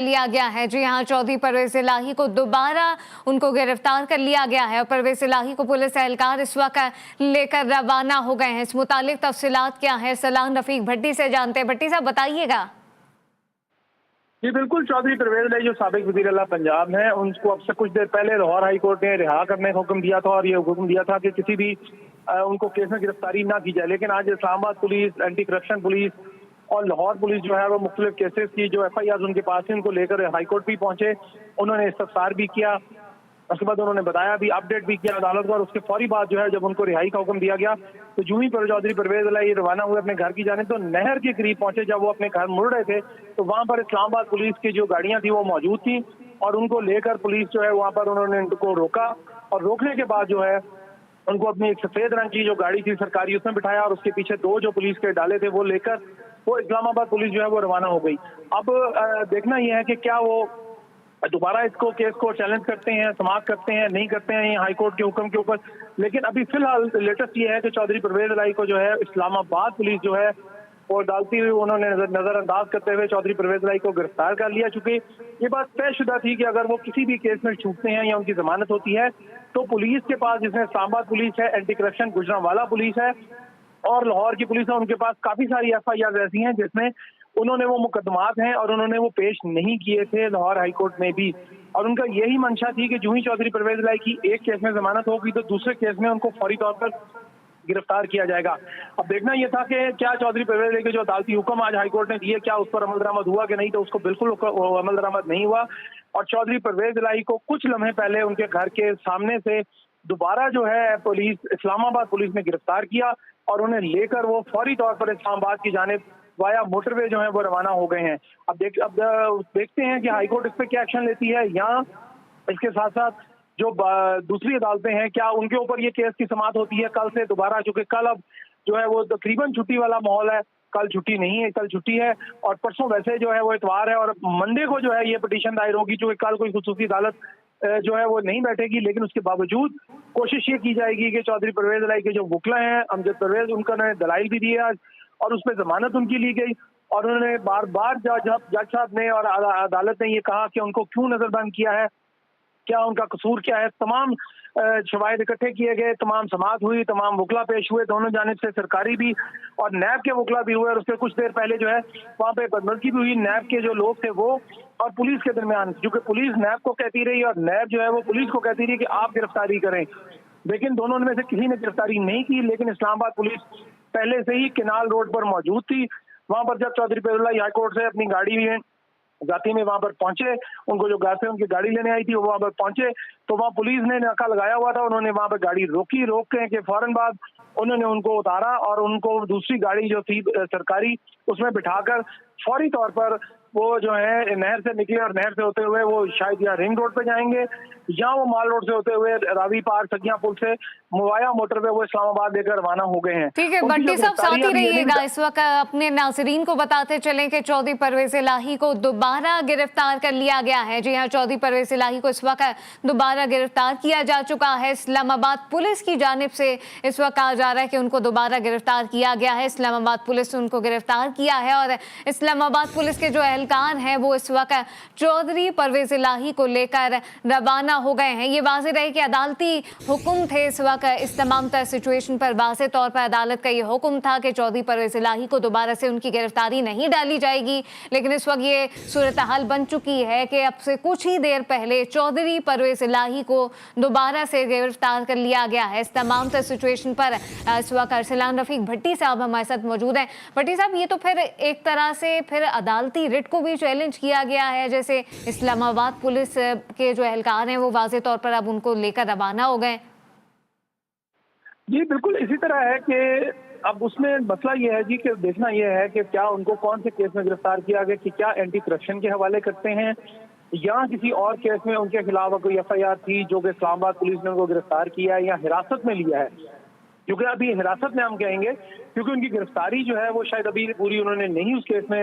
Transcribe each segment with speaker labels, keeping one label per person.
Speaker 1: लिया गया है। जी हाँ, चौधरी परवेज इलाही को दोबारा उनको गिरफ्तार कर लिया गया है और परवेज इलाही को पुलिस एहलकार इस वक्त लेकर रवाना हो गए हैं। इस मुतालिक तफसीलात क्या है, सलाम रफीक भट्टी से जानते हैं। भट्टी साहब बताइएगा।
Speaker 2: जी बिल्कुल, चौधरी परवेज इलाही जो साबिक वज़ीर आला पंजाब हैं, उनको अब से कुछ देर पहले लाहौर हाई कोर्ट ने रिहा करने का हुक्म दिया था और ये हुक्म दिया था कि किसी भी उनको केस में गिरफ्तारी ना की जाए। लेकिन आज Islamabad police, anti corruption police और लाहौर पुलिस जो है वो मुख्तलिफ केसेस की जो FIR उनके पास है उनको लेकर हाई कोर्ट भी पहुंचे। उन्होंने इस्तफसार भी किया, उसके बाद उन्होंने बताया भी, अपडेट भी किया अदालत को। और उसके फौरी बाद जो है जब उनको रिहाई का हुक्म दिया गया तो यूं ही पर चौधरी परवेज इलाही रवाना हुए अपने घर की जानिब। तो नहर के करीब पहुंचे, जब वो अपने घर मुड़ रहे थे तो वहां पर इस्लामाबाद पुलिस की जो गाड़ियां थी वो मौजूद थी और उनको लेकर पुलिस जो है वहां पर उन्होंने उनको रोका और रोकने के बाद जो है उनको अपनी एक सफेद रंग की जो गाड़ी थी सरकारी उसमें बिठाया और उसके पीछे दो जो पुलिस के डाले थे वो लेकर वो इस्लामाबाद पुलिस जो है वो रवाना हो गई। अब देखना यह है कि क्या वो दोबारा इसको केस को चैलेंज करते हैं, समाप्त करते हैं, नहीं करते हैं हाई कोर्ट के हुक्म के ऊपर। लेकिन अभी फिलहाल लेटेस्ट ये है कि चौधरी परवेज इलाही को जो है इस्लामाबाद पुलिस जो है और डालती हुई उन्होंने नजरअंदाज करते हुए चौधरी परवेज इलाही को गिरफ्तार कर लिया। चूंकि ये बात तयशुदा थी कि अगर वो किसी भी केस में छूटते हैं या उनकी जमानत होती है तो पुलिस के पास, जिसमें इस्लामाबाद पुलिस है, एंटी करप्शन गुजरांवाला पुलिस है और लाहौर की पुलिस है, उनके पास काफी सारी FIR ऐसी हैं जिसमें उन्होंने वो मुकदमात हैं और उन्होंने वो पेश नहीं किए थे लाहौर हाई कोर्ट में भी। और उनका यही मंशा थी कि जो ही चौधरी परवेज इलाही की एक केस में जमानत होगी तो दूसरे केस में उनको फौरी तौर पर गिरफ्तार किया जाएगा। अब देखना यह था कि क्या चौधरी परवेज इलाही के जो अदालती हुक्म आज हाईकोर्ट ने दिए क्या उस पर अमल दरामद हुआ कि नहीं, तो उसको बिल्कुल अमल दरामद नहीं हुआ। और चौधरी परवेज इलाही को कुछ लम्हे पहले उनके घर के सामने से दोबारा जो है पुलिस, इस्लामाबाद पुलिस ने गिरफ्तार किया और उन्हें लेकर वो फौरी तौर पर इस्लामाबाद की जानिब वाया मोटरवे जो है वो रवाना हो गए हैं। अब देखते हैं कि हाईकोर्ट इस पर क्या एक्शन लेती है या इसके साथ साथ जो दूसरी अदालतें हैं क्या उनके ऊपर ये केस की समाअत होती है कल से दोबारा, चूंकि कल अब जो है वो तकरीबन छुट्टी वाला माहौल है। कल छुट्टी नहीं है, कल छुट्टी है और परसों वैसे जो है वो इतवार है और मंडे को जो है ये पिटीशन दायर होगी, चूंकि कल कोई खुसूसी अदालत जो है वो नहीं बैठेगी। लेकिन उसके बावजूद कोशिश ये की जाएगी कि चौधरी परवेज इलाही के जो वकील हैं अमजद परवेज, उनका ने दलाइल भी दिए आज और उस पर जमानत उनकी ली गई और उन्होंने बार बार जज साहब ने और अदालत ने ये कहा कि उनको क्यों नजरबंद किया है, क्या उनका कसूर क्या है। तमाम शवाहिद इकट्ठे किए गए, तमाम समाअत हुई, तमाम वकला पेश हुए, दोनों जानिब से सरकारी भी और नैब के वकला भी हुए और उसके कुछ देर पहले जो है वहाँ पे बदमज़गी भी हुई नैब के जो लोग थे वो और पुलिस के दरमियान, क्योंकि पुलिस नैब को कहती रही और नैब जो है वो पुलिस को कहती रही कि आप गिरफ्तारी करें। लेकिन दोनों में से किसी ने गिरफ्तारी नहीं की। लेकिन इस्लामाबाद पुलिस पहले से ही केनाल रोड पर मौजूद थी। वहां पर जब चौधरी परवेज इलाही हाईकोर्ट से अपनी गाड़ी में जाती में वहां पर पहुंचे, उनको जो घर से उनकी गाड़ी लेने आई थी वो वहां पर पहुंचे तो वहां पुलिस ने नाका लगाया हुआ था। उन्होंने वहां पर गाड़ी रोकी, रोकने के फौरन बाद उन्होंने उनको उतारा और उनको दूसरी गाड़ी जो थी सरकारी उसमें बिठाकर फौरी तौर पर वो जो है नहर से निकले और नहर से होते हुए वो शायद या रिंग रोड पे जाएंगे या वो माल रोड से होते हुए रावी पार सगिया पुल से मुवाया मोटरवे वो इस्लामाबाद लेकर रवाना हो गए हैं।
Speaker 1: ठीक है भट्टी साहब, साथ ही रहिएगा। इस वक्त अपने नाजरीन को बताते चलें कि चौधरी परवेज इलाही को दोबारा गिरफ्तार कर लिया गया है। जी हाँ, चौधरी परवेज इलाही को इस वक्त दोबारा गिरफ्तार किया जा चुका है। इस्लामाबाद पुलिस की जानिब से इस वक्त कहा जा रहा है कि उनको दोबारा गिरफ्तार किया गया है। इस्लामाबाद पुलिस ने उनको गिरफ्तार किया है और इस्लामाबाद पुलिस के जो एहलकार हैं वो इस वक्त चौधरी परवेज इलाही को लेकर रवाना हो गए हैं। ये वाज़ेह रहे कि अदालती हुक्म थे इस वक्त इस तमाम तर सिचुएशन पर वाज़ेह तौर पर अदालत का ये हुक्म था कि चौधरी परवेज इलाही को दोबारा से उनकी गिरफ्तारी नहीं डाली जाएगी। लेकिन इस वक्त ये सूरत हाल बन चुकी है कि अब से कुछ ही देर पहले चौधरी परवेज इलाही को दोबारा से गिरफ्तार कर लिया गया है। इस तमाम तर सिचुएशन पर इस वक्त अरसलान रफीक भट्टी साहब हमारे साथ मौजूद हैं। भट्टी साहब, ये तो फिर एक तरह से फिर अदालती रिट को भी चैलेंज किया गया है, जैसे इस्लामाबाद पुलिस के जो एहलकार हैं वो वाज़ेह तौर पर अब उनको लेकर रवाना हो गए।
Speaker 2: जी बिल्कुल इसी तरह है कि अब उसमें मसला ये है जी कि देखना यह है कि क्या उनको कौन से केस में गिरफ्तार किया गया, कि क्या एंटी करप्शन के हवाले करते हैं या किसी और केस में उनके खिलाफ कोई FIR थी जो कि इस्लामाबाद पुलिस ने उनको गिरफ्तार किया है या हिरासत में लिया है। क्योंकि अभी हिरासत में हम कहेंगे क्योंकि उनकी गिरफ्तारी जो है वो शायद अभी पूरी उन्होंने नहीं उस केस में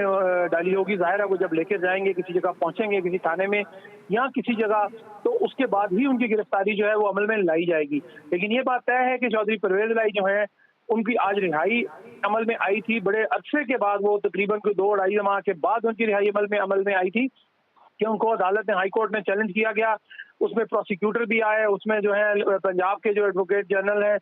Speaker 2: डाली होगी। जाहिर है वो जब लेके जाएंगे किसी जगह पहुंचेंगे किसी थाने में या किसी जगह तो उसके बाद ही उनकी गिरफ्तारी जो है वो अमल में लाई जाएगी। लेकिन ये बात तय है कि चौधरी परवेज इलाही जो है उनकी आज रिहाई अमल में आई थी। बड़े अरसे के बाद, वो तकरीबन कोई 2-2.5 माह के बाद उनकी रिहाई अमल में आई थी कि उनको अदालत ने, हाई कोर्ट ने चैलेंज किया गया। उसमें प्रोसिक्यूटर भी आए, उसमें जो है पंजाब के जो एडवोकेट जनरल है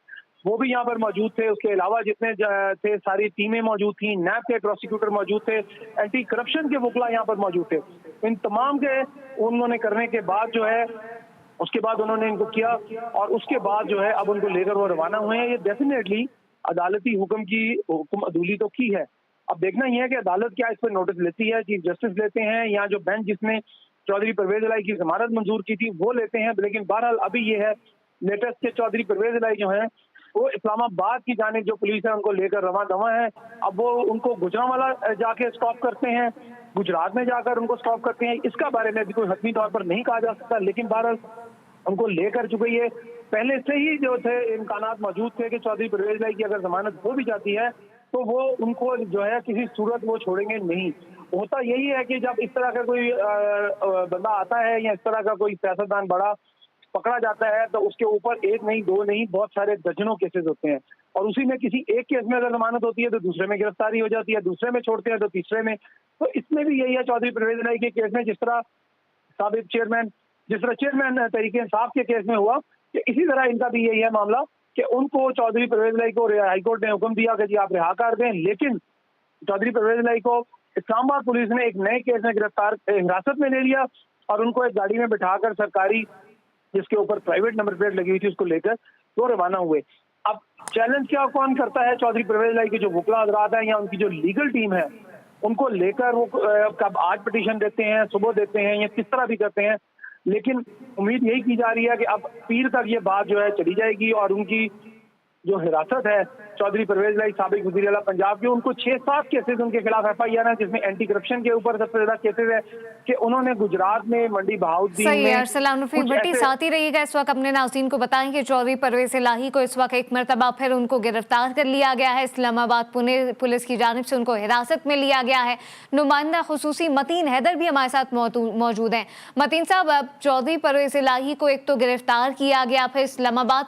Speaker 2: वो भी यहाँ पर मौजूद थे। उसके अलावा जितने थे सारी टीमें मौजूद थी, नैब के प्रोसिक्यूटर मौजूद थे, एंटी करप्शन के वकला यहाँ पर मौजूद थे। इन तमाम के उन्होंने करने के बाद जो है उसके बाद उन्होंने इनको किया और उसके बाद जो है अब उनको लेकर वो रवाना हुए हैं। ये डेफिनेटली अदालती हुक्म की हुक्म अदूली तो की है। अब देखना ही है कि अदालत क्या इस पर नोटिस लेती है, चीफ जस्टिस लेते हैं या जो बेंच जिसने चौधरी परवेज इलाही की जमानत मंजूर की थी वो लेते हैं। लेकिन बहरहाल अभी ये है लेटेस्ट के चौधरी परवेज इलाही जो है वो इस्लामाबाद की जानिब जो पुलिस है उनको लेकर रवा दवा है। अब वो उनको गुजरांवाला जाके स्टॉप करते हैं, गुजरात में जाकर उनको स्टॉप करते हैं, इसका बारे में भी कोई हतमी तौर पर नहीं कहा जा सकता। लेकिन बहरहाल उनको लेकर चुके ये पहले से ही जो थे इम्कानात मौजूद थे कि चौधरी परवेज इलाही की अगर जमानत हो भी जाती है तो वो उनको जो है किसी सूरत वो छोड़ेंगे नहीं। होता यही है कि जब इस तरह का कोई बंदा आता है या इस तरह का कोई सियासतदान बड़ा पकड़ा जाता है तो उसके ऊपर एक नहीं, दो नहीं, बहुत सारे दर्जनों केसेस होते हैं और उसी में किसी एक केस में अगर जमानत होती है तो दूसरे में गिरफ्तारी हो जाती है, दूसरे में छोड़ते हैं तो तीसरे में। तो इसमें भी यही है चौधरी परवेज इलाही के केस में, जिस तरह चेयरमैन तरीके इंसाफ के केस में हुआ कि इसी तरह इनका भी यही है मामला कि उनको चौधरी परवेज इलाही को हाईकोर्ट ने हुक्म दिया कि जी आप रिहा कर दें, लेकिन चौधरी परवेज इलाही को इस्लामाबाद पुलिस ने एक नए केस में गिरफ्तार हिरासत में ले लिया और उनको एक गाड़ी में बिठाकर सरकारी जिसके ऊपर प्राइवेट नंबर प्लेट लगी हुई थी उसको लेकर वो रवाना हुए। अब चैलेंज क्या कौन करता है? चौधरी परवेज इलाही के जो वकला हजरात हैं या उनकी जो लीगल टीम है उनको लेकर वो कब आज पिटीशन देते हैं, सुबह देते हैं या किस तरह भी करते हैं। लेकिन उम्मीद यही की जा रही है कि अब पीर तक ये बात जो है चली जाएगी और उनकी जो हिरासत है चौधरी परवेज इलाही साबिक वज़ीर आला पंजाब के, उनको 6-7 केसेस उनके खिलाफ FIR है जिसमें एंटी करप्शन के ऊपर सबसे ज्यादा केसेस है कि उन्होंने गुजरात में मंडी बहाउद्दीन
Speaker 1: सही
Speaker 2: में
Speaker 1: है। अरसलान रफीक भट्टी साथ ही रहिएगा। इस वक्त अपने नाज़रीन को बताएं कि चौधरी परवेज इलाही को इस वक्त एक मरतबा फिर उनको गिरफ्तार कर लिया गया है। इस्लामाबाद पुलिस की जानिब से उनको हिरासत में लिया गया है। नुमाइंदा खुसूसी मतीन हैदर भी हमारे साथ मौजूद हैं। मतीन साहब, अब चौधरी परवेज इलाही को एक तो गिरफ्तार किया गया, फिर इस्लामाबाद